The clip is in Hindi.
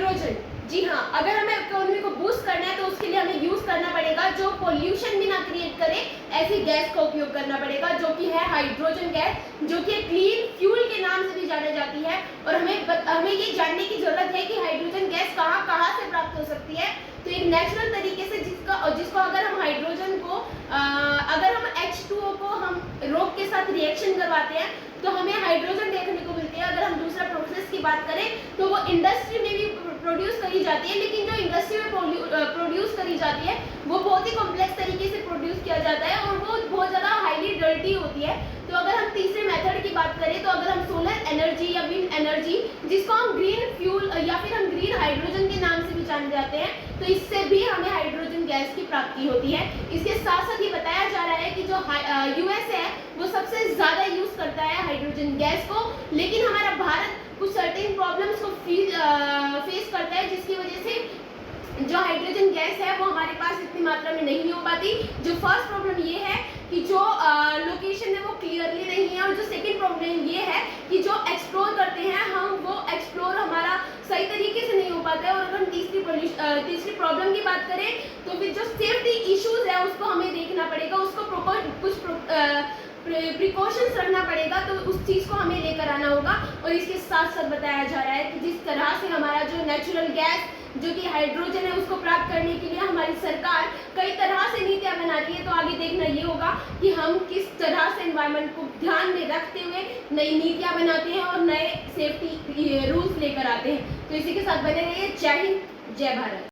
हाइड्रोजन, जी हाँ, अगर हमें इकोनॉमी को बूस्ट करना है तो उसके लिए हमें यूज करना पड़ेगा जो पोल्यूशन भी ना क्रिएट करे ऐसी गैस का उपयोग करना पड़ेगा, जो कि है हाइड्रोजन गैस, जो कि क्लीन फ्यूल के नाम से भी जानी जाती है। और हमें ये जानने की जरूरत है कि हाइड्रोजन गैस कहाँ कहाँ से प्राप्त हो सकती है। तो एक नेचुरल तरीके से जिसको अगर हम हाइड्रोजन को अगर हम H2O को हम रोक के साथ रिएक्शन करवाते हैं तो हमें हाइड्रोजन देखने को मिलती है। अगर हम दूसरा प्रोसेस की बात करें तो वो इंडस्ट्री में भी प्रोड्यूस करी जाती है, लेकिन जो इंडस्ट्री में प्रोड्यूस करी जाती है वो बहुत ही कॉम्प्लेक्स तरीके से प्रोड्यूस किया जाता है और वो बहुत ज़्यादा हाईली डर्टी होती है। तो अगर हम तीसरे मेथड की बात करें तो अगर हम सोलर एनर्जी या विंड एनर्जी, जिसको हम ग्रीन फ्यूल या फिर हम ग्रीन हाइड्रोजन के नाम से भी जाने जाते हैं, तो इससे भी हमें हाइड्रोजन गैस की प्राप्ति होती है। इसके साथ साथ ये बताया जा रहा है कि जो यूएस है वो सबसे ज़्यादा यूज़ करता है हाइड्रोजन गैस को, लेकिन हमारा भारत कुछ सर्टेन प्रॉब्लम्स को फेस करता है, जिसकी वजह से जो हाइड्रोजन गैस है वो हमारे पास इतनी मात्रा में नहीं हो पाती। जो फर्स्ट प्रॉब्लम ये है कि जो लोकेशन है वो क्लियरली नहीं है, और जो सेकंड प्रॉब्लम ये है कि जो एक्सप्लोर करते हैं हम वो एक्सप्लोर हमारा सही तरीके से नहीं हो पाता है। और अगर हम तीसरी प्रॉब्लम की बात करें तो फिर जो सेफ्टी इश्यूज है उसको हमें देखना पड़ेगा, उसको कुछ प्रिकॉशंस रखना पड़ेगा, तो उस चीज़ को हमें लेकर आना होगा। और इसके साथ साथ बताया जा रहा है कि जिस तरह से हमारा जो नेचुरल गैस जो कि हाइड्रोजन है उसको प्राप्त करने के लिए हमारी सरकार कई तरह से नीतियाँ बना रही है। तो आगे देखना ये होगा कि हम किस तरह से एनवायरनमेंट को ध्यान में रखते हुए नई नीतियाँ बनाते हैं और नए सेफ्टी रूल्स लेकर आते हैं। तो इसी के साथ बने रहिए। जय हिंद, जय भारत।